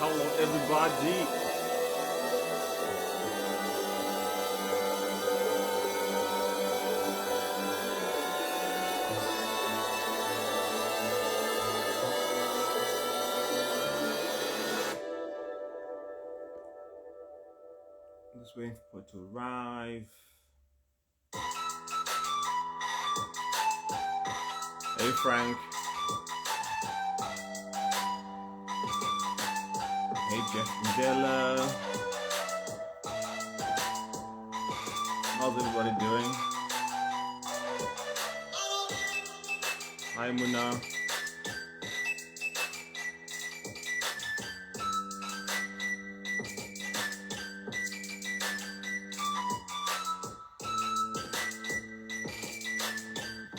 Hello, everybody. Just waiting for it to arrive. Hey, Frank. Hey, Jeff Mandela. How's everybody doing? Hi, Muna.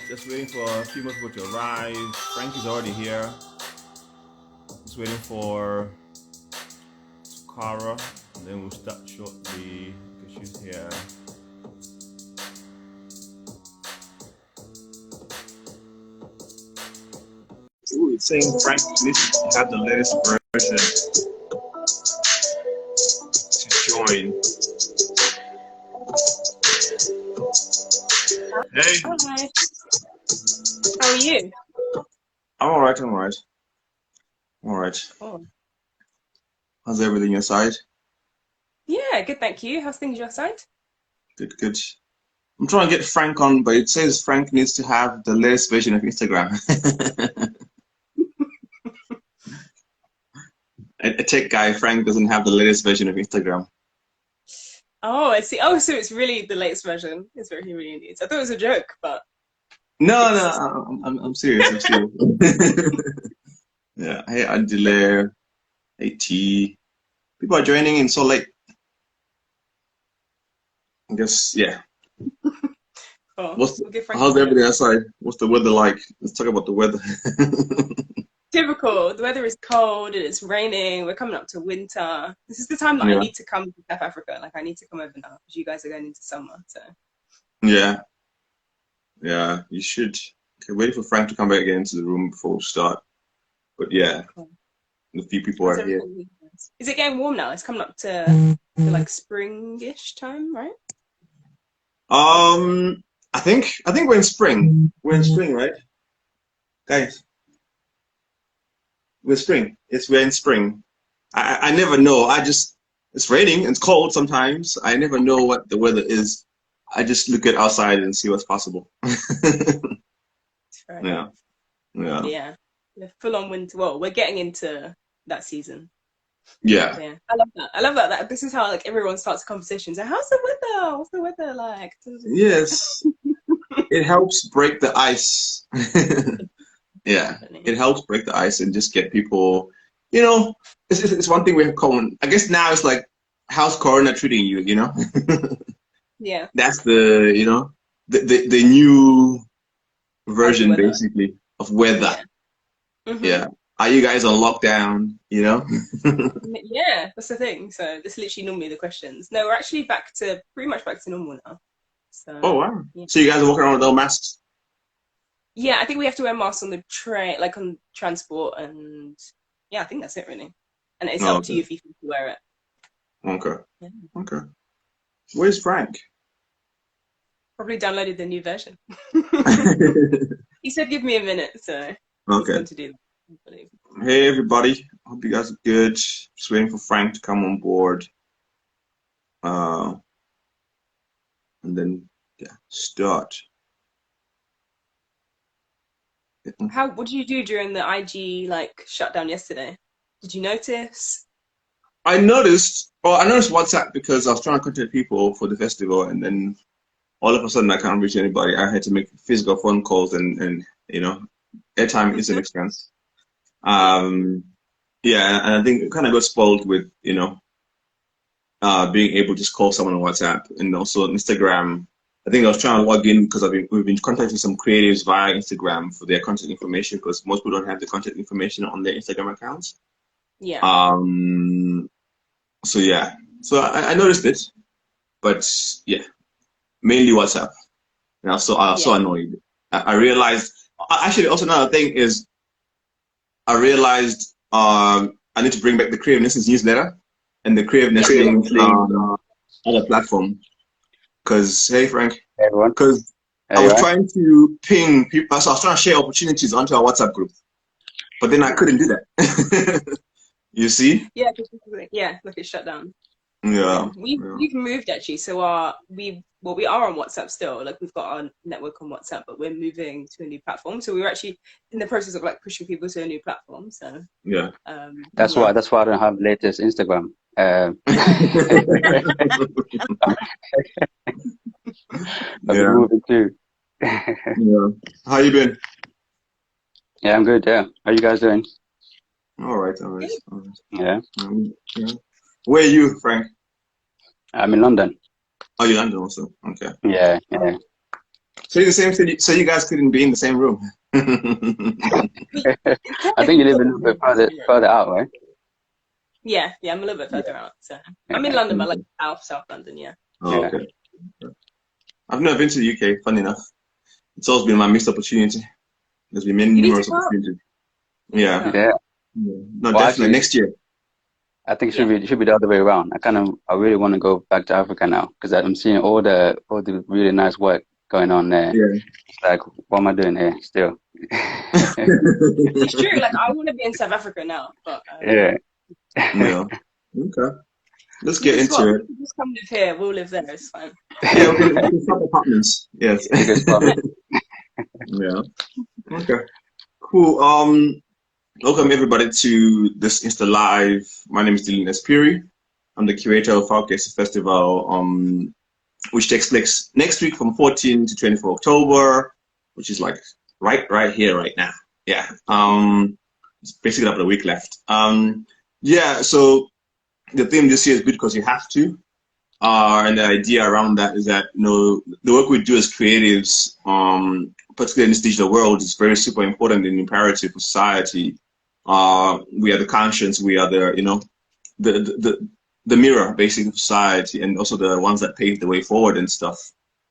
Just waiting for a few more people to arrive. Frank is already here. Just waiting for Swakara, and then we'll start shortly because she's here. Ooh, it's saying Frank needs to have the latest version to join. Hey. Hi. How are you? I'm alright, I'm alright. I'm alright. Oh. How's everything your side? Yeah, good, thank you. How's things your side? Good, good. I'm trying to get Frank on, but it says Frank needs to have the latest version of Instagram. A tech guy, Frank doesn't have the latest version of Instagram. Oh, I see. Oh, so it's really the latest version. It's what he really needs. I thought it was a joke, but No, I'm serious. I'm serious. Yeah. Hey, Adile. Hey, T. People are joining in so late. I guess, yeah. oh, How's everything outside? What's the weather like? Let's talk about the weather. Typical. The weather is cold and it's raining. We're coming up to winter. This is the time that I need to come to South Africa. Like, I need to come over now because you guys are going into summer. So. Yeah. Yeah, you should. Okay, waiting for Frank to come back again into the room before we start. But yeah, a few people are here. Is it getting warm now? It's coming up to like spring-ish time, right? I think we're in spring. We're in spring, right? Guys. We're in spring. I never know. It's raining, it's cold sometimes. I never know what the weather is. I just look at outside and see what's possible. Yeah. Yeah. We're full on winter. Well, we're getting into that season. Yeah. Yeah. I love that. This is how like everyone starts a conversation. So how's the weather? What's the weather like? Yes. It helps break the ice. Yeah. It helps break the ice and just get people, it's one thing we have common. I guess now it's like, how's Corona treating you, Yeah. That's the, the new version basically of weather. Yeah. Yeah. Are you guys on lockdown, Yeah, that's the thing. So that's literally normally the questions. No, we're actually pretty much back to normal now. So, oh, wow. Yeah. So you guys are walking around with no masks? Yeah, I think we have to wear masks on the train, like on transport, and yeah, I think that's it really. And it's up to you if you can wear it. Okay. Yeah. Okay. Where's Frank? Probably downloaded the new version. He said give me a minute, so okay. He's to do that. Hey everybody, hope you guys are good. Just waiting for Frank to come on board. And then start. What did you do during the IG like shutdown yesterday? Did you notice? I noticed WhatsApp because I was trying to contact people for the festival, and then all of a sudden I can't reach anybody. I had to make physical phone calls, and airtime is an expense. Yeah, and I think it kind of got spoiled with being able to just call someone on WhatsApp, and also Instagram. I think I was trying to log in because we've been contacting some creatives via Instagram for their contact information, because most people don't have the contact information on their Instagram accounts. Yeah. So yeah, so I noticed it, but yeah, mainly WhatsApp. And I was so annoyed. I realized, actually, also another thing is, I realized I need to bring back the Creative Nestlings newsletter and the Creative Nestlings other platform. Because, hey, Frank, everyone. Because I was trying to ping people, so I was trying to share opportunities onto our WhatsApp group, but then I couldn't do that. You see? Yeah, look, it's shut down. Yeah. We've moved actually, so we are on WhatsApp still. Like we've got our network on WhatsApp, but we're moving to a new platform. So we were actually in the process of like pushing people to a new platform. So yeah, that's why I don't have latest Instagram. I've been moving too. Yeah. How you been? Yeah, I'm good. Yeah, how you guys doing? All right. Yeah. Yeah. Where are you, Frank? I'm in London. Oh, you're London also. Okay. Yeah. So you're the same city. So you guys couldn't be in the same room. I think you live a little bit further out, right? Yeah, I'm a little bit further out. So I'm in London, but like South London. Yeah. Oh, okay. I've never been to the UK. Funny enough, it's always been my missed opportunity. There's been many numerous opportunities. Yeah. No, definitely actually, next year. I think it should be the other way around. I really want to go back to Africa now because I'm seeing all the really nice work going on there. Yeah. It's like, what am I doing here still? It's true. Like I want to be in South Africa now, but yeah. Okay. Let's get into it. Just come live here. We'll live there. It's fine. Yeah, we can swap apartments. Yes. Yeah. Okay. Cool. Welcome everybody to this Insta Live. My name is Dillion S. Phiri. I'm the curator of Fak'ugesi Festival, which takes place next week from 14 to 24 October, which is like right here, right now. Yeah. It's basically about a week left. Yeah. So the theme this year is because you have to. And the idea around that is that, the work we do as creatives, particularly in this digital world, is very super important and imperative for society. We are the conscience, we are the, the mirror, basically, of society, and also the ones that pave the way forward and stuff,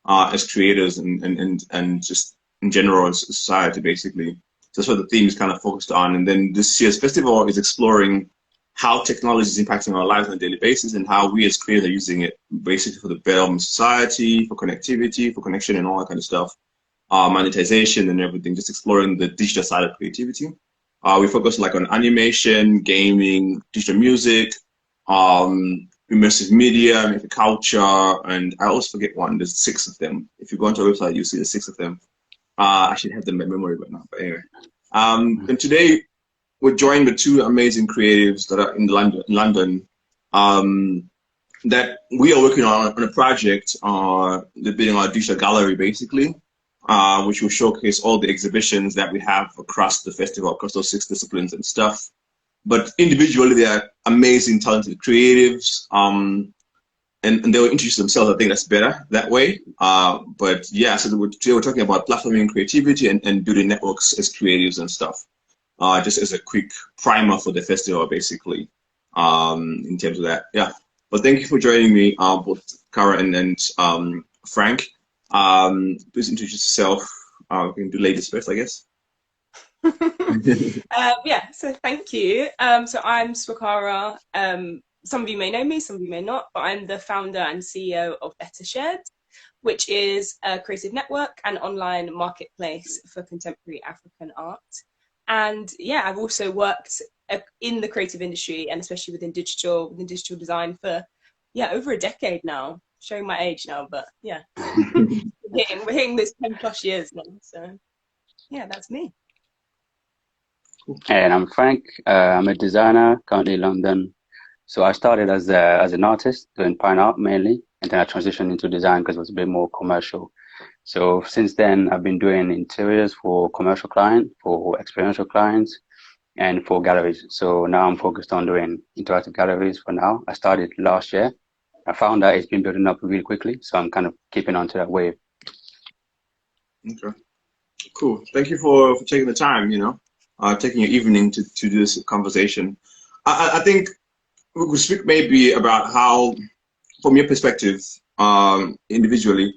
as creators and just in general as society, basically. So that's what the theme is kind of focused on. And then this year's festival is exploring how technology is impacting our lives on a daily basis and how we as creators are using it basically for the betterment of society, for connectivity, for connection and all that kind of stuff, monetization and everything, just exploring the digital side of creativity. We focus like on animation, gaming, digital music, immersive media, culture, and I always forget one, there's 6 of them. If you go onto our website, you see the 6 of them. I should have them in my memory right now, but anyway. And today, we're joined with 2 amazing creatives that are in London that we are working on a project, the building our digital gallery, basically, which will showcase all the exhibitions that we have across the festival, across those 6 disciplines and stuff. But individually, they are amazing, talented creatives, and they will introduce themselves. I think that's better that way. But yeah, so today we're talking about platforming creativity and building networks as creatives and stuff. Just as a quick primer for the festival, basically, in terms of that. Yeah. But thank you for joining me, both Cara and Frank. Please introduce yourself. We can do ladies first, I guess. Yeah, so thank you. So I'm Swakara. Some of you may know me, some of you may not, but I'm the founder and CEO of Better Shared, which is a creative network and online marketplace for contemporary African art. And yeah, I've also worked in the creative industry and especially within digital design for over a decade now. Showing my age now, but yeah, we're hitting this 10+ years now. So yeah, that's me. And I'm Frank. I'm a designer currently in London. So I started as an artist doing fine art mainly, and then I transitioned into design because it was a bit more commercial. So since then, I've been doing interiors for commercial clients, for experiential clients, and for galleries. So now I'm focused on doing interactive galleries for now. I started last year. I found that it's been building up really quickly, so I'm kind of keeping on to that wave. Okay, cool. Thank you for taking the time, taking your evening to do this conversation. I think we could speak maybe about how, from your perspective, individually,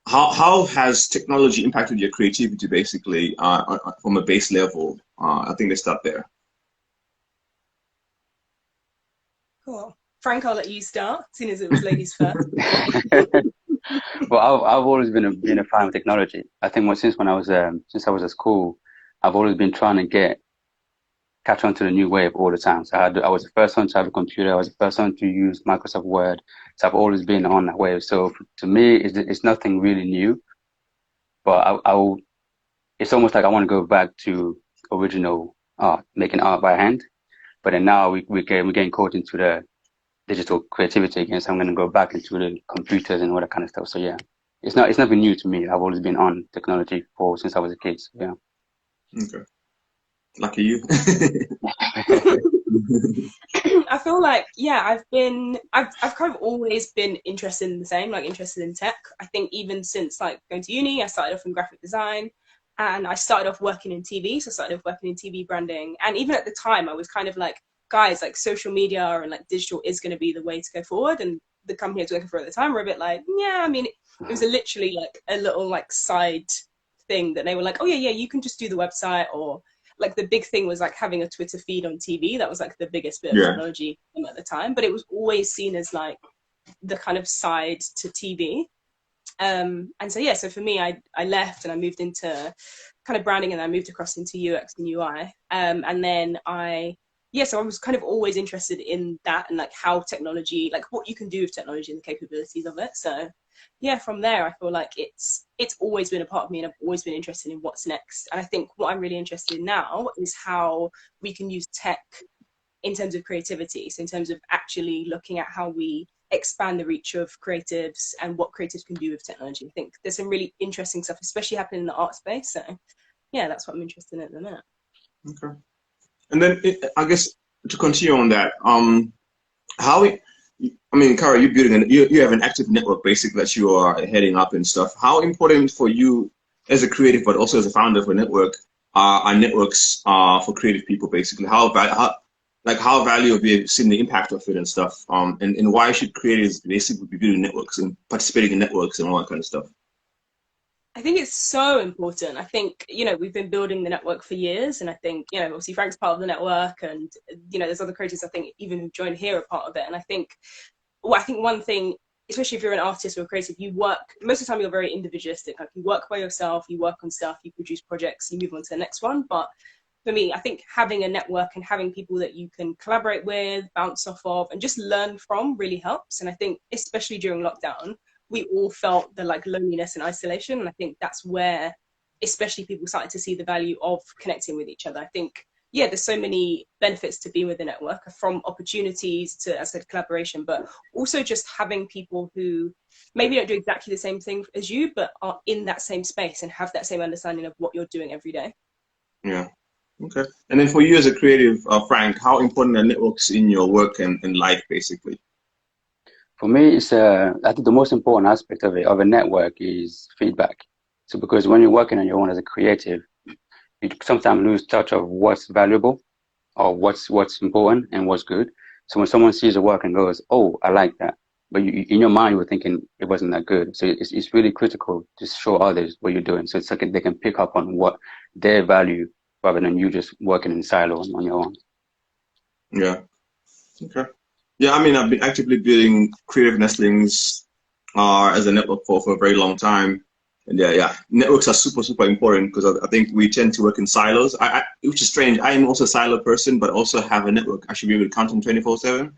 how has technology impacted your creativity, basically, from a base level? I think let's start there. Cool. Frank, I'll let you start, seeing as it was ladies first. Well, I've always been a fan of technology. I think since I was at school, I've always been trying to catch on to the new wave all the time. So I was the first one to have a computer. I was the first one to use Microsoft Word. So I've always been on that wave. So to me, it's nothing really new. But it's almost like I want to go back to original art, making art by hand. But then now we're getting caught into the digital creativity again. So I'm going to go back into the computers and all that kind of stuff. So yeah, it's nothing new to me. I've always been on technology since I was a kid. So yeah. Okay. Lucky you. I feel like, yeah, I've kind of always been interested in the same, like interested in tech. I think even since like going to uni, I started off in graphic design and I started off working in TV. So I started off working in TV branding. And even at the time, I was kind of like, guys, like social media and like digital is going to be the way to go forward. And the company I was working for at the time were a bit like, yeah, I mean, it was literally like a little like side thing that they were like, oh yeah, you can just do the website, or like the big thing was like having a Twitter feed on TV. That was like the biggest bit of technology at the time, but it was always seen as like the kind of side to TV. And so, yeah, so for me, I left and I moved into kind of branding and I moved across into UX and UI. And then so I was kind of always interested in that and like how technology, like what you can do with technology and the capabilities of it. So yeah, from there, I feel like it's always been a part of me and I've always been interested in what's next. And I think what I'm really interested in now is how we can use tech in terms of creativity. So in terms of actually looking at how we expand the reach of creatives and what creatives can do with technology. I think there's some really interesting stuff, especially happening in the art space. So yeah, that's what I'm interested in at the minute. Okay. And then I guess to continue on that, Kara, you're building you have an active network basically that you are heading up and stuff. How important for you as a creative, but also as a founder of a network, are networks for creative people basically? How valuable have you seen the impact of it and stuff? And why should creators basically be building networks and participating in networks and all that kind of stuff? I think it's so important. I think, we've been building the network for years. And I think, obviously Frank's part of the network and, there's other creators, I think, even who've joined here are part of it. And I think one thing, especially if you're an artist or a creative, you work, most of the time you're very individualistic. Like you work by yourself, you work on stuff, you produce projects, you move on to the next one. But for me, I think having a network and having people that you can collaborate with, bounce off of, and just learn from really helps. And I think, especially during lockdown, we all felt the like loneliness and isolation. And I think that's where, especially people started to see the value of connecting with each other. I think, yeah, there's so many benefits to being with a network, from opportunities to, as I said, collaboration, but also just having people who maybe don't do exactly the same thing as you, but are in that same space and have that same understanding of what you're doing every day. Yeah. Okay. And then for you as a creative, Frank, how important are networks in your work and life, basically? For me, I think the most important aspect of a network is feedback. So because when you're working on your own as a creative, you sometimes lose touch of what's valuable or what's important and what's good. So when someone sees your work and goes, oh, I like that, but in your mind, you were thinking it wasn't that good. So it's really critical to show others what you're doing. So it's like they can pick up on what their value rather than you just working in silo on your own. Yeah. Okay. Yeah, I've been actively building Creative Nestlings as a network for a very long time. And yeah, networks are super, super important because I think we tend to work in silos, which is strange. I am also a silo person, but also have a network. I should be able to count on 24/7.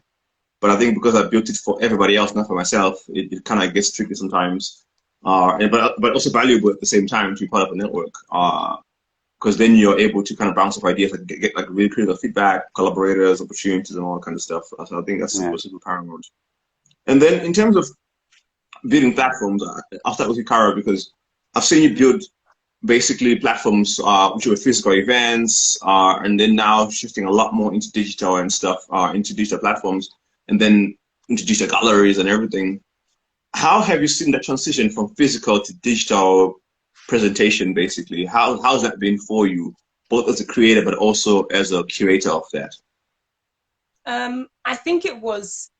But I think because I built it for everybody else, not for myself, it kind of gets tricky sometimes. But also valuable at the same time to be part of a network. Because then you're able to kind of bounce off ideas and get like really critical feedback, collaborators, opportunities, and all that kind of stuff. So I think that's super, super paramount. And then in terms of building platforms, I'll start with you, Kara, because I've seen you build basically platforms which were physical events, and then now shifting a lot more into digital and stuff, into digital platforms, and then into digital galleries and everything. How have you seen that transition from physical to digital presentation, basically? How's that been for you, both as a creator but also as a curator of that? I think it was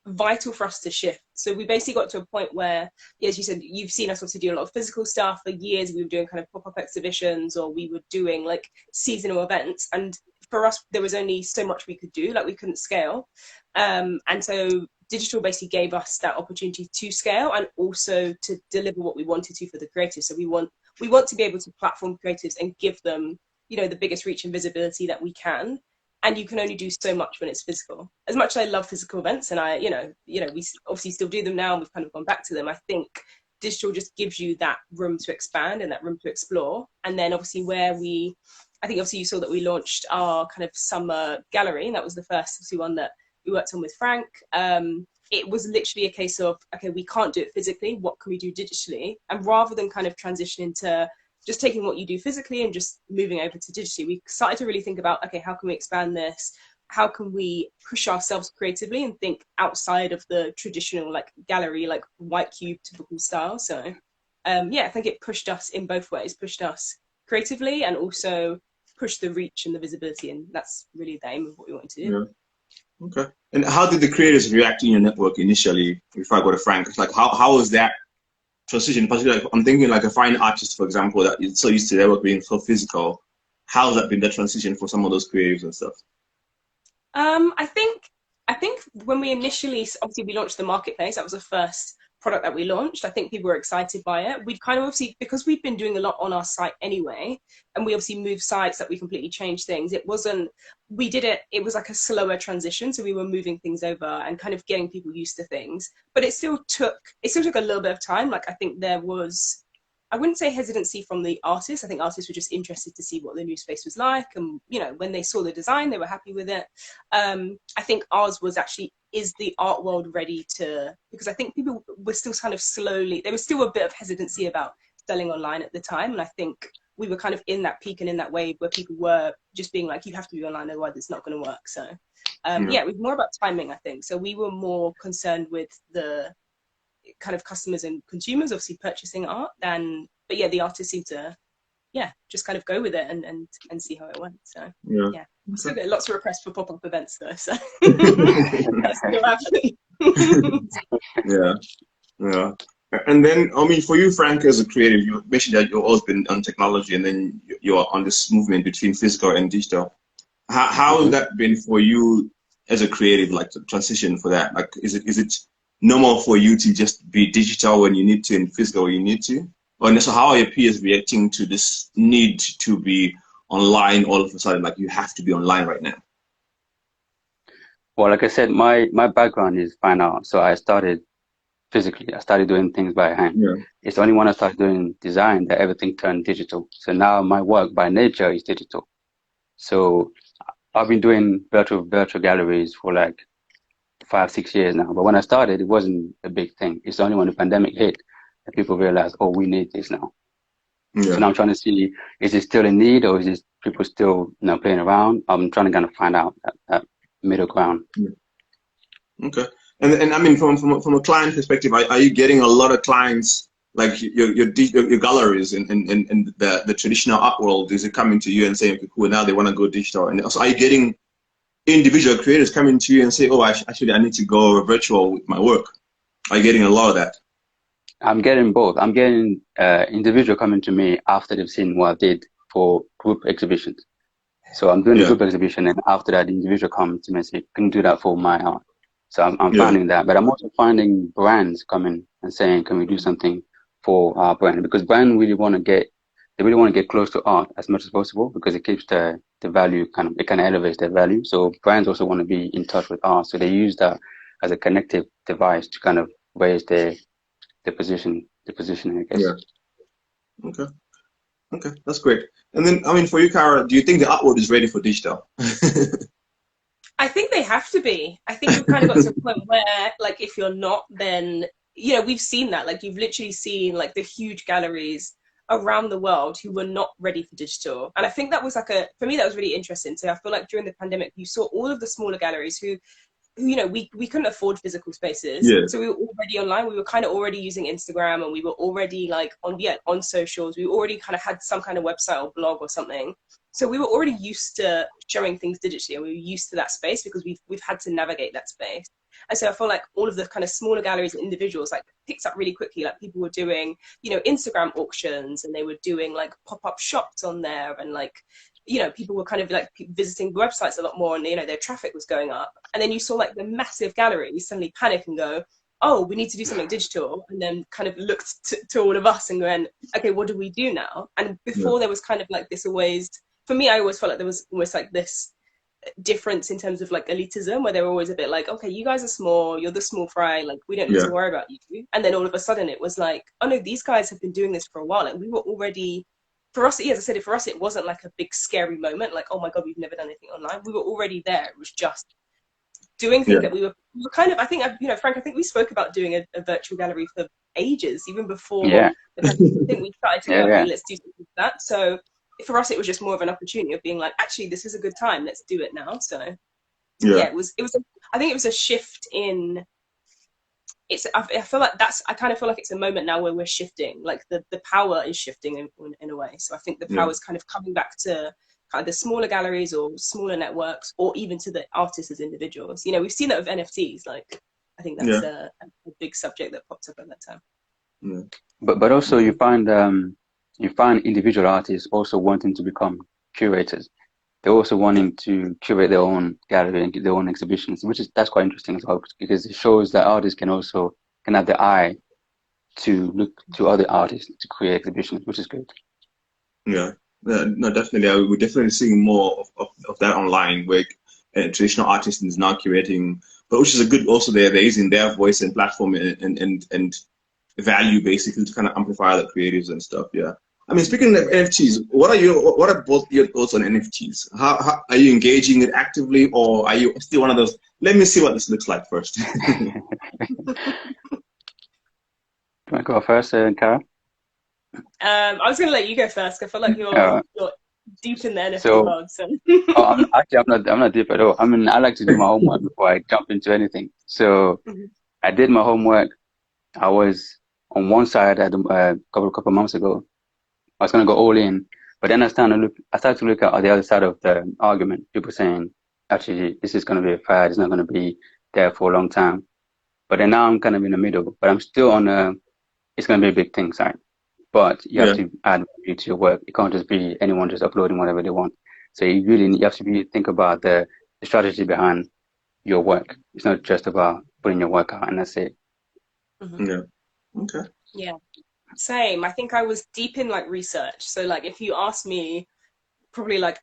vital for us to shift. So we basically got to a point where, as you said, you've seen us also do a lot of physical stuff. For years we were doing kind of pop-up exhibitions, or we were doing like seasonal events, and for us, there was only so much we could do, like we couldn't scale. And so digital basically gave us that opportunity to scale and also to deliver what we wanted to for the creatives. So we want to be able to platform creatives and give them, you know, the biggest reach and visibility that we can. And you can only do so much when it's physical. As much as I love physical events, and we obviously still do them now, and we've kind of gone back to them, I think digital just gives you that room to expand and that room to explore. And then obviously I think obviously you saw that we launched our kind of summer gallery, and that was the first obviously one that we worked on with Frank. It was literally a case of, okay, we can't do it physically, what can we do digitally? And rather than kind of transition into just taking what you do physically and just moving over to digitally, we started to really think about, okay, how can we expand this? How can we push ourselves creatively and think outside of the traditional like gallery, like white cube typical style? So I think it pushed us in both ways, pushed us creatively and also pushed the reach and the visibility. And that's really the aim of what we want to do. Yeah. Okay. And how did the creators react in your network initially? If I go to Frank, like how was that transition? Particularly, I'm thinking like a fine artist, for example, that is so used to their work being so physical. How's that been, that transition for some of those creatives and stuff? I think when we initially, obviously we launched the marketplace, that was the first product that we launched. I think people were excited by it. We've kind of obviously, because we've been doing a lot on our site anyway, and we obviously moved sites, that we completely changed things. It was like a slower transition. So we were moving things over and kind of getting people used to things, but it still took a little bit of time. Like I think there was, I wouldn't say hesitancy from the artists. I think artists were just interested to see what the new space was like. And, you know, when they saw the design, they were happy with it. I think ours was actually, is the art world ready to, because I think people were still kind of slowly, there was still a bit of hesitancy about selling online at the time. And I think we were kind of in that peak and in that wave where people were just being like, you have to be online, otherwise it's not going to work. So it was more about timing, I think. So we were more concerned with the kind of customers and consumers obviously purchasing art but the artists seem to just kind of go with it and see how it went. So we still get lots of requests for pop-up events though, so that's still happening. Yeah. And then I mean, for you, Frank, as a creative, you mentioned that you've always been on technology, and then you're on this movement between physical and digital. How has that been for you as a creative, like the transition for that? Like is it normal for you to just be digital when you need to and physical when you need to? Or so how are your peers reacting to this need to be online all of a sudden, like you have to be online right now? Well, like I said, my background is fine art, so I started physically. I started doing things by hand. Yeah. It's only when I started doing design that everything turned digital. So now my work by nature is digital. So I've been doing virtual galleries for like 5-6 years now. But when I started, it wasn't a big thing. It's only when the pandemic hit that people realized, oh, we need this now. Yeah. So now I'm trying to see, is it still a need, or is it people still playing around? I'm trying to kind of find out that middle ground. Yeah. Okay. And I mean, from a client perspective, are you getting a lot of clients, like your galleries and the traditional art world? Is it coming to you and saying, okay, cool, now they want to go digital? And also, are you getting individual creators coming to you and say, oh, actually, I need to go virtual with my work? Are you getting a lot of that? I'm getting both. I'm getting individual coming to me after they've seen what I did for group exhibitions. So I'm doing the group exhibition, and after that, the individual comes to me and say, can you do that for my art? So I'm finding that. But I'm also finding brands coming and saying, can we do something for our brand? Because brands really want to get close to art as much as possible, because it keeps the value it kind of elevates their value. So brands also want to be in touch with art. So they use that as a connective device to kind of raise their positioning, I guess. Yeah. Okay, that's great. And then, I mean, for you, Cara, do you think the art world is ready for digital? I think they have to be. I think we've kind of got to a point where, like, if you're not, then, we've seen that. Like, you've literally seen, like, the huge galleries around the world who were not ready for digital. And I think that was for me, that was really interesting. So I feel like during the pandemic, you saw all of the smaller galleries who we couldn't afford physical spaces. Yeah. So we were already online. We were kind of already using Instagram, and we were already like on socials. We already kind of had some kind of website or blog or something. So we were already used to showing things digitally, and we were used to that space because we've had to navigate that space. And so I feel like all of the kind of smaller galleries and individuals like picked up really quickly. Like people were doing, Instagram auctions, and they were doing like pop-up shops on there, and like you know, people were kind of like visiting websites a lot more, and, you know, their traffic was going up. And then you saw like the massive galleries suddenly panic and go, oh, we need to do something digital, and then kind of looked to all of us and going, okay, what do we do now? And before there was kind of like this always, for me, I always felt like there was almost like this difference in terms of like elitism, where they were always a bit like, okay, you guys are small, you're the small fry, like we don't need to worry about you. And then all of a sudden it was like, oh no, these guys have been doing this for a while. Like we were already, for us, as I said, for us it wasn't like a big scary moment, like, oh my god, we've never done anything online. We were already there. It was just doing things that we were kind of, I think, you know, Frank, I think we spoke about doing a virtual gallery for ages, even before I think we started to go, okay, let's do something like that. So for us, it was just more of an opportunity of being like, actually, this is a good time. Let's do it now. So it was. I think it was a shift in. I feel like I kind of feel like it's a moment now where we're shifting. Like the power is shifting in a way. So I think the power is kind of coming back to kind of the smaller galleries or smaller networks, or even to the artists as individuals. You know, we've seen that with NFTs. Like I think that's a big subject that popped up at that time. Yeah. But also you find individual artists also wanting to become curators. They're also wanting to curate their own gallery and their own exhibitions, that's quite interesting as well, because it shows that artists can have the eye to look to other artists to create exhibitions, which is good. Yeah, no, definitely. We're definitely seeing more of that online, where traditional artists is now curating, but which is a good also they're using their voice and platform and value basically to kind of amplify the creatives and stuff. Yeah. I mean, speaking of NFTs, what are both your thoughts on NFTs? How are you engaging it actively, or are you still one of those? Let me see what this looks like first. Do you want to go first, Cara? I was going to let you go first. I feel like you're deep in the NFT world. So. I'm not deep at all. I mean, I like to do my homework before I jump into anything. So I did my homework. I was on one side a couple of months ago. I was going to go all in, but then I started to look at the other side of the argument. People saying, actually, this is going to be a fad. It's not going to be there for a long time. But then now I'm kind of in the middle, but I'm still on it's going to be a big thing side. But you have to add value to your work. It can't just be anyone just uploading whatever they want. So you have to think about the strategy behind your work. It's not just about putting your work out and that's it. Yeah. Okay. Yeah. Same. I think I was deep in like research. So like if you ask me probably like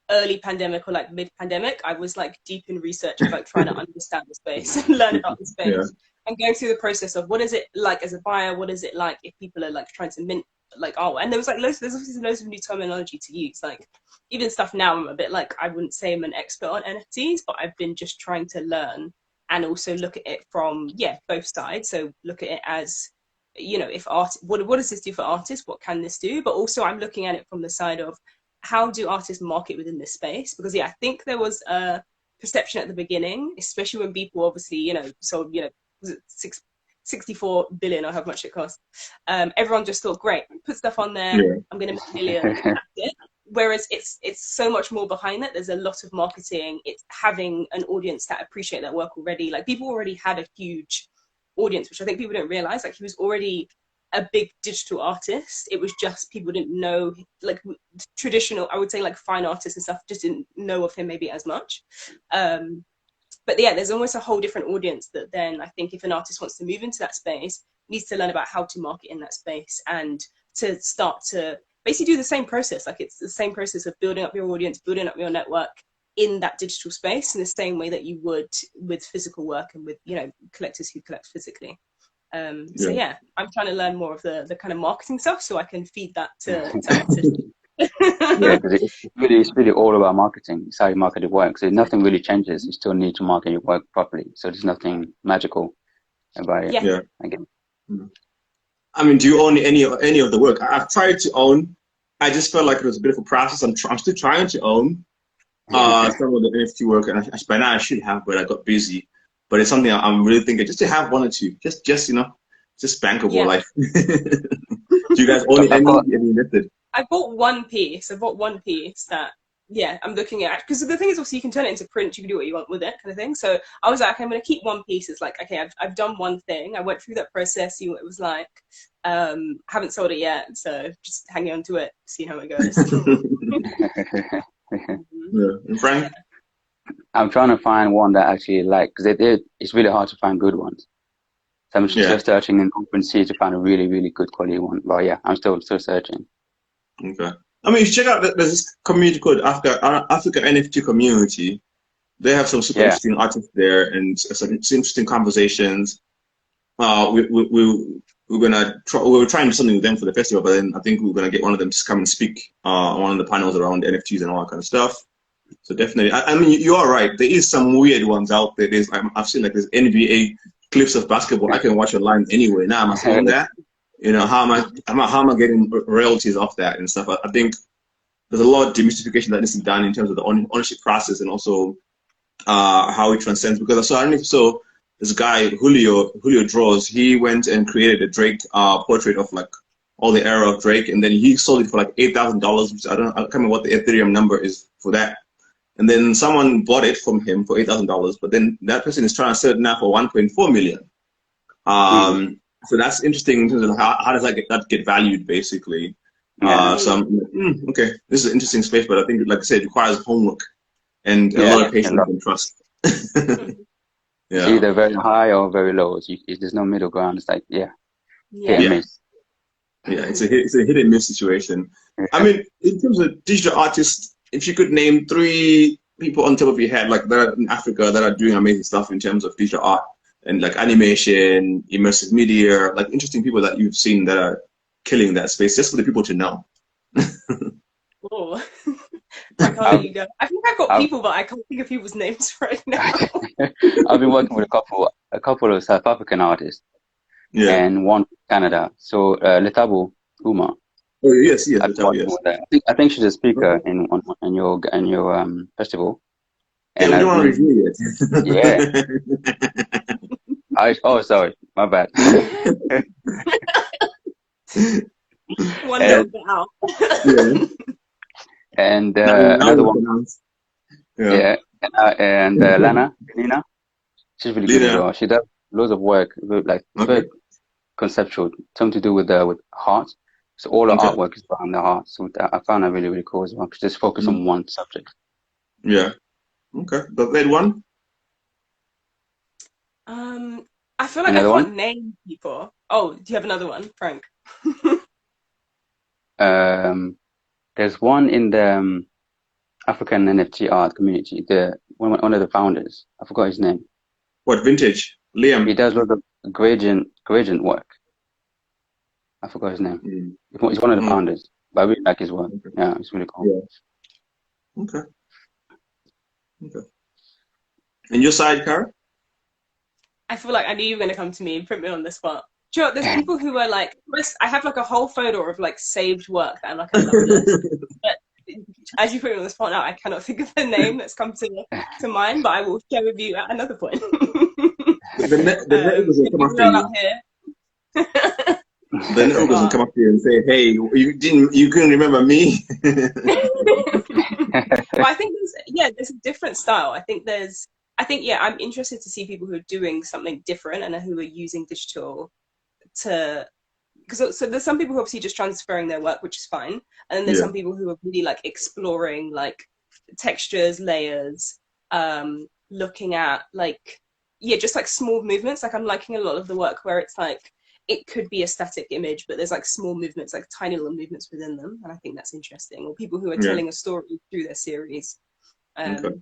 early pandemic or like mid pandemic, I was like deep in research of like trying to understand the space and learn about the space and going through the process of what is it like as a buyer, what is it like if people are like trying to mint like art. And there was like there's obviously loads of new terminology to use. Like even stuff now I'm a bit like, I wouldn't say I'm an expert on NFTs, but I've been just trying to learn and also look at it from both sides. So look at it as, you know, if art, what does this do for artists? What can this do? But also I'm looking at it from the side of how do artists market within this space? Because I think there was a perception at the beginning, especially when people obviously, you know, so, you know, was it 64 billion or how much it cost? Everyone just thought, great, put stuff on there. I'm going to make millions. That's it. Whereas it's so much more behind that. There's a lot of marketing. It's having an audience that appreciate that work already. Like people already had a huge audience, which I think people don't realize. Like he was already a big digital artist. It was just people didn't know, like traditional, I would say like fine artists and stuff just didn't know of him maybe as much. But there's almost a whole different audience that then I think if an artist wants to move into that space, needs to learn about how to market in that space and to start to basically do the same process. Like it's the same process of building up your audience, building up your network in that digital space in the same way that you would with physical work and with, you know, collectors who collect physically. So I'm trying to learn more of the kind of marketing stuff so I can feed that to artists. Because it's really all about marketing. It's how you market your work. So nothing really changes. You still need to market your work properly. So there's nothing magical about it. Again. I mean, do you own any of the work? I've tried to own. I just felt like it was a bit of a process. I'm still trying to own some of the NFT work, and by now I should have, but I got busy. But it's something I'm really thinking just to have one or two, just you know, just bankable. Like, do you guys own any method? I bought one piece. That I'm looking at, because the thing is also you can turn it into print. You can do what you want with it, kind of thing. So I was like, okay, I'm going to keep one piece. It's like, okay, I've done one thing. I went through that process, see what it was like. Haven't sold it yet, so just hanging on to it, see how it goes. Yeah. And Frank? I'm trying to find one that I actually like, because it's really hard to find good ones. So I'm just searching in OpenSea to find a really, really good quality one. But yeah, I'm still searching. Okay. I mean, check out there's this community called Africa NFT community. They have some super interesting artists there and some interesting conversations. We're gonna try. We were trying to do something with them for the festival, but then I think we're gonna get one of them to come and speak on one of the panels around NFTs and all that kind of stuff. So definitely, I mean, you are right. There is some weird ones out there. I've seen like there's NBA clips of basketball I can watch online anyway. Now am I saying that? You know, how am I getting royalties off that and stuff? I think there's a lot of demystification that needs to be done in terms of the ownership process and also how it transcends. Because I don't know if you saw this guy Julio Draws. He went and created a Drake portrait of like all the era of Drake, and then he sold it for like $8,000, which I can't remember what the Ethereum number is for that. And then someone bought it from him for $8,000, but then that person is trying to sell it now for 1.4 million. So that's interesting in terms of how does that get valued, basically. So I'm like, okay, this is an interesting space, but I think, like I said, it requires homework and a lot of patience and trust. It's either very high or very low. There's no middle ground. It's like, hit and miss. Yeah, it's a hit and miss situation. I mean, in terms of digital artists, if you could name 3 people on top of your head, like that are in Africa that are doing amazing stuff in terms of digital art and like animation, immersive media, like interesting people that you've seen that are killing that space, just for the people to know. Oh, I can't let you go. I think I've got people, but I can't think of people's names right now. I've been working with a couple of South African artists, and one from Canada. So Letabo Uma. Oh yes, yes. I think she's a speaker in your festival. And we don't want to review it. Sorry, my bad. One little bit out. And another one. And Lina, she's really good as well. She does loads of work, like very conceptual, something to do with heart. So all the artwork is behind the heart. So I found that really, really cool as well. Just focus on one subject. Yeah. Okay. The third one? I feel like I can't name people. Oh, do you have another one, Frank? There's one in the African NFT art community. One of the founders. I forgot his name. What, Vintage? Liam? He does lots of gradient work. I forgot his name. He's one of the founders, but I really like his work. Okay. Yeah, it's really cool. Yeah. Okay. And your side, Cara? I feel like I knew you were going to come to me and put me on the spot. Do you know, there's people who are like, I have like a whole folder of like saved work that I'm like, I love this. But as you put me on the spot now, I cannot think of the name that's come to mind, but I will share with you at another point. The network will come after you. The network doesn't come up to you and say, "Hey, you couldn't remember me." Well, I think there's a different style. I think I'm interested to see people who are doing something different and who are using digital because there's some people who are obviously just transferring their work, which is fine, and then there's some people who are really like exploring like textures, layers, looking at like just like small movements. Like I'm liking a lot of the work where it's like it could be a static image, but there's like small movements, like tiny little movements within them, and I think that's interesting. Or people who are telling a story through their series, and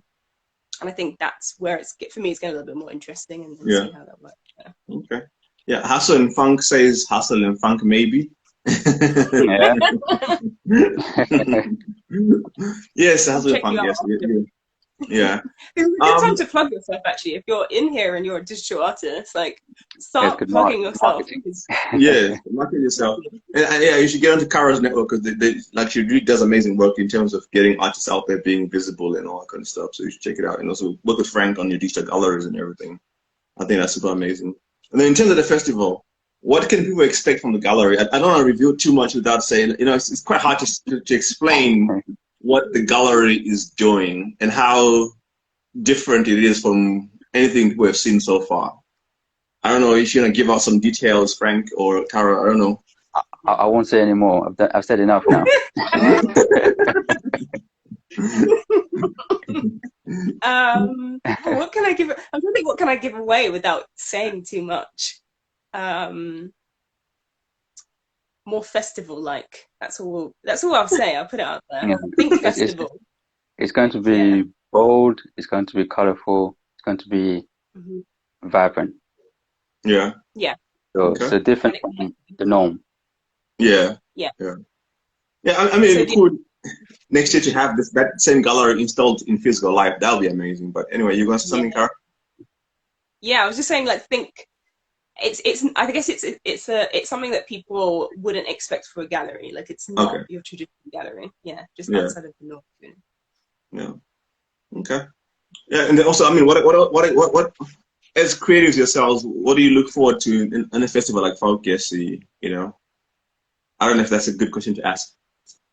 I think that's where it's getting a little bit more interesting and see how that works. Okay. Yeah, Hustle and Funk says Hustle and Funk maybe. Yes, Hustle and Funk. Yes. Yeah. It's a good time to plug yourself, actually. If you're in here and you're a digital artist, like start plugging yourself. Market yourself. And you should get onto Cara's network because she really does amazing work in terms of getting artists out there, being visible and all that kind of stuff. So you should check it out, and also work with Frank on your digital galleries and everything. I think that's super amazing. And then in terms of the festival, what can people expect from the gallery? I don't want to reveal too much without saying, it's quite hard to explain what the gallery is doing and how different it is from anything we've seen so far. I don't know if you're going to give out some details, Frank or Cara, I don't know. I won't say any more. I've said enough now. What can I give? I'm trying to think. What can I give away without saying too much? More festival-like. That's all. That's all I'll say. I'll put it out there. Yeah. Think festival. It's going to be bold. It's going to be colorful. It's going to be vibrant. Yeah. Yeah. So different from the norm. Yeah. Yeah. Yeah. Yeah. I mean, it'd be cool next year to have that same gallery installed in physical life. That would be amazing. But anyway, you going to say something, Cara? Yeah, I was just saying, like, think. It's. I guess it's something that people wouldn't expect for a gallery. Like, it's not your traditional gallery. Yeah, just outside of the norm. Yeah. Okay. Yeah, and then also, I mean, what as creatives yourselves, what do you look forward to in a festival like Fak'ugesi? You know, I don't know if that's a good question to ask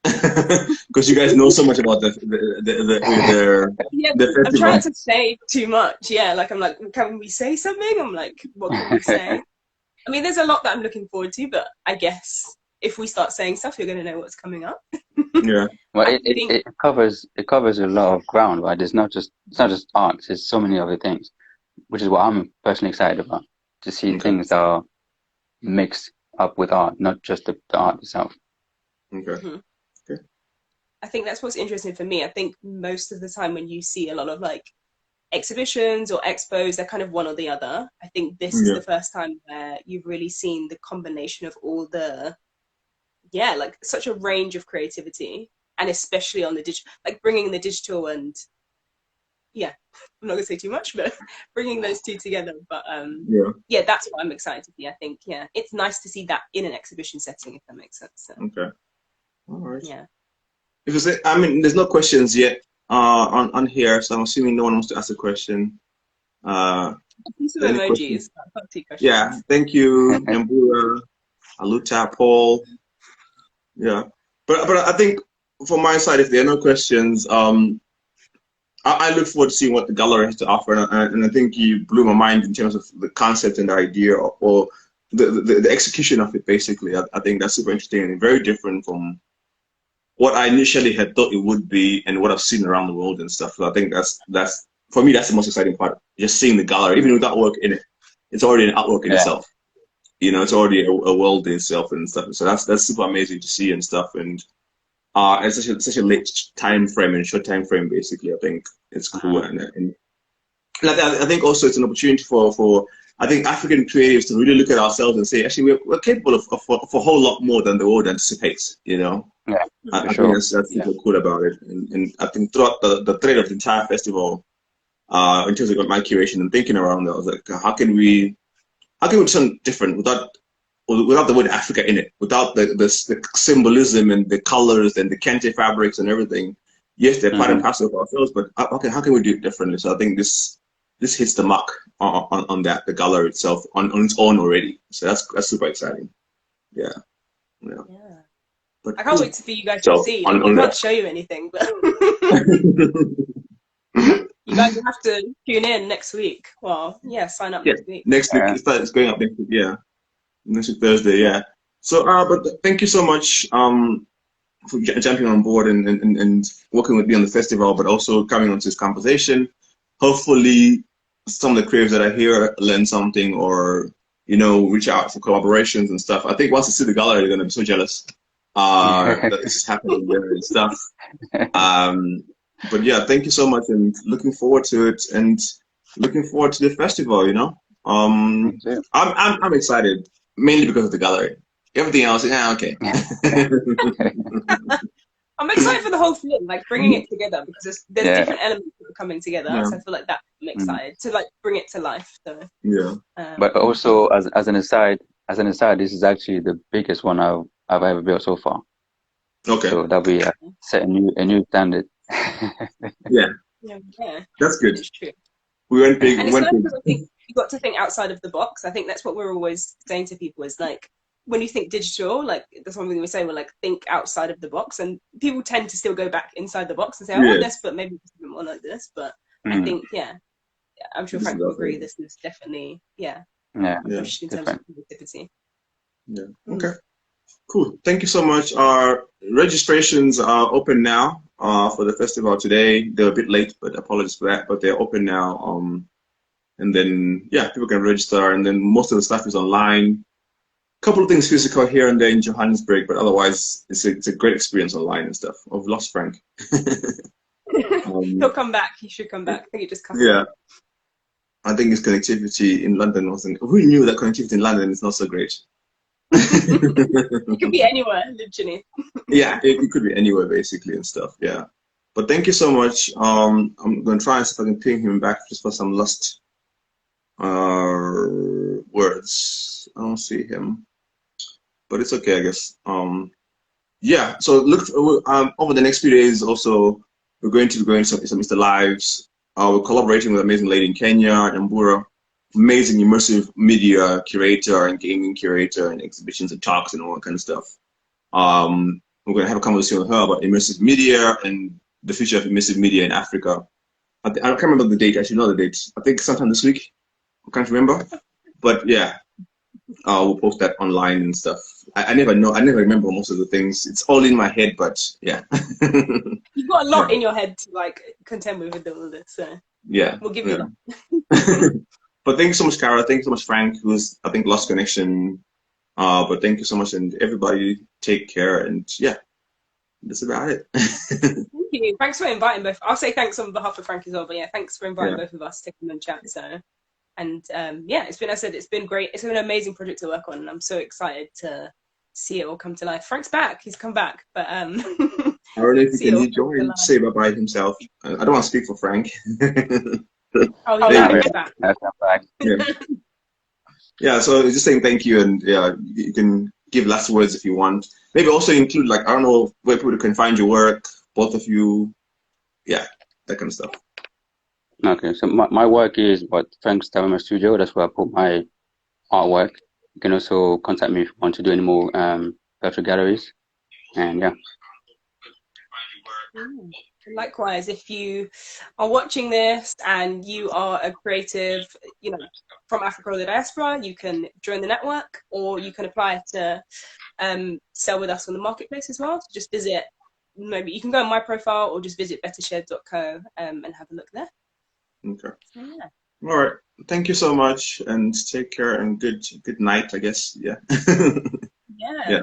because you guys know so much about the festival. I'm trying to say too much. Yeah, like I'm like, can we say something? I'm like, what can we say? I mean, there's a lot that I'm looking forward to, but I guess if we start saying stuff, you're going to know what's coming up. Yeah. Well, it covers a lot of ground, right? It's not just art. There's so many other things, which is what I'm personally excited about, to see things that are mixed up with art, not just the art itself. Okay. I think that's what's interesting for me. I think most of the time when you see a lot of like exhibitions or expos, they're kind of one or the other. I think this is the first time where you've really seen the combination of all the like such a range of creativity, and especially on the digital, like bringing the digital and I'm not gonna say too much, but bringing those two together. But that's what I'm excited to see. I think it's nice to see that in an exhibition setting, if that makes sense. So. Okay, all right. Yeah, because I mean, there's no questions yet on here, so I'm assuming no one wants to ask a question. Piece of emojis. Yeah, thank you, Nyambura, Aluta, Paul. Yeah, but I think from my side, if there are no questions, I look forward to seeing what the gallery has to offer, and I think you blew my mind in terms of the concept and the idea, or the execution of it. Basically, I think that's super interesting and very different from what I initially had thought it would be and what I've seen around the world and stuff. So I think that's for me, that's the most exciting part. Just seeing the gallery, even without work in it, it's already an artwork in itself. You know, it's already a world in itself and stuff. So that's super amazing to see and stuff. And it's such a late time frame and short time frame. Basically, I think it's cool. And I think also it's an opportunity for I think African creatives to really look at ourselves and say, actually, we're capable of a whole lot more than the world anticipates. You know. Yeah, I think that's super cool about it. And I think throughout the thread of the entire festival, in terms of my curation and thinking around that, I was like, how can we do something different without the word Africa in it, without the symbolism and the colors and the kente fabrics and everything? Yes, they're part and parcel of ourselves, but how can we do it differently? So I think this hits the mark on that, the gallery itself on its own already. So that's super exciting. Yeah. But I can't wait for you guys to see. I can't show you anything, but you guys will have to tune in next week. Well, sign up next week. Next week, it's going up next week. Yeah, next week Thursday. Yeah. So, but thank you so much for jumping on board and working with me on the festival, but also coming onto this conversation. Hopefully, some of the creatives that are here learn something, or reach out for collaborations and stuff. I think once they see the gallery, they're going to be so jealous that this is happening there and stuff. But yeah, thank you so much, and looking forward to it, and looking forward to the festival. I'm excited mainly because of the gallery. Everything else, okay. I'm excited for the whole thing, like bringing it together, because there's different elements that are coming together. So I feel like that I'm excited to like bring it to life. So but also as an aside, this is actually the biggest one I've ever built so far. Okay. So that we set a new standard. Yeah, that's good. It's true. We went big. And it's nice because I think you got to think outside of the box. I think that's what we're always saying to people is like, when you think digital, like that's one thing we say, we're like, think outside of the box, and people tend to still go back inside the box and say, I want this, but maybe it's more like this. But I think, I'm sure Frank will agree. This is definitely, in terms of creativity. Yeah. Okay. Cool. Thank you so much. Our registrations are open now for the festival today. They're a bit late, but apologies for that. But they're open now. And then, yeah, people can register. And then most of the stuff is online. A couple of things physical here and there in Johannesburg, but otherwise, it's a great experience online and stuff. I've lost Frank. He'll come back. He should come back. I think he just cut Yeah. I think his connectivity in London wasn't. Who knew that connectivity in London is not so great? It could be anywhere, literally. Yeah, it could be anywhere basically and stuff. Yeah, but thank you so much. I'm gonna try and see if I can ping him back just for some lost words. I don't see him, but it's okay, I guess. Yeah. So look, over the next few days, also we're going to be going to some Mr. Lives. We're collaborating with an amazing lady in Kenya, Nyambura. Amazing immersive media curator and gaming curator and exhibitions and talks and all that kind of stuff. We're going to have a conversation with her about immersive media and the future of immersive media in Africa. I can't remember the date. I should know the date. I think sometime this week. I can't remember. But yeah, we'll post that online and stuff. I never know. I never remember most of the things. It's all in my head, but yeah. You've got a lot in your head to like contend with all of this. So yeah, we'll give you that. But thank you so much, Cara. Thank you so much, Frank, who's, I think, lost connection. But thank you so much, and everybody take care. And yeah, that's about it. Thank you. Thanks for inviting both. I'll say thanks on behalf of Frank as well. But yeah, thanks for inviting both of us to come and chat. So, and yeah, it's been, I said, it's been great. It's been an amazing project to work on, and I'm so excited to see it all come to life. Frank's back. He's come back, but I don't know if he can join. Say bye bye himself. I don't want to speak for Frank. Oh, yeah, back. Yeah. Yeah, so just saying thank you, and yeah, you can give last words if you want. Maybe also include, like, I don't know where people can find your work, both of you. Yeah, that kind of stuff. Okay, so my work is Franck Tawema Studio. That's where I put my artwork. You can also contact me if you want to do any more virtual galleries. And yeah. Likewise, if you are watching this and you are a creative, you know, from Africa or the diaspora, you can join the network, or you can apply to sell with us on the marketplace as well. So just visit, maybe you can go on my profile or just visit bettershed.co and have a look there. Okay. So, yeah. All right. Thank you so much, and take care, and good night, I guess. Yeah. Yeah.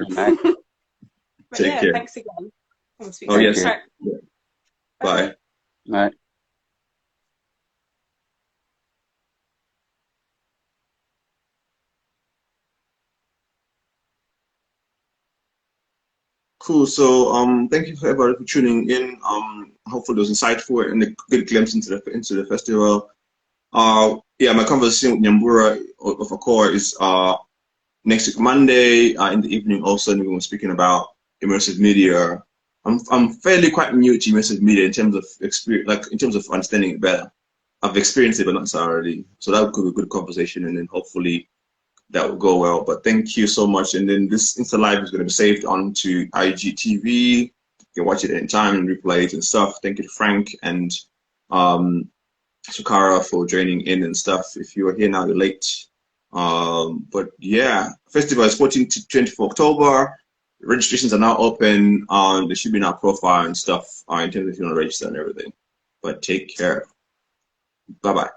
Take care. Thanks again. Oh, yes. Yeah. Bye. Bye. Cool. So thank you for everybody for tuning in. Hopefully it was insightful and a good glimpse into the festival. Yeah, my conversation with Nyambura of Accor is next week Monday in the evening. Also, and we were speaking about immersive media. I'm fairly quite new to immersive media in terms of experience, like in terms of understanding it better. I've experienced it, but not necessarily. So that could be a good conversation, and then hopefully that will go well. But thank you so much. And then this Insta Live is going to be saved onto IGTV. You can watch it anytime and replay it and stuff. Thank you to Frank and Swakara for joining in and stuff. If you are here now, you're late. But yeah, festival is 14 to 24 October. Registrations are now open. There should be in our profile and stuff in terms of if you want to register and everything. But take care. Bye-bye.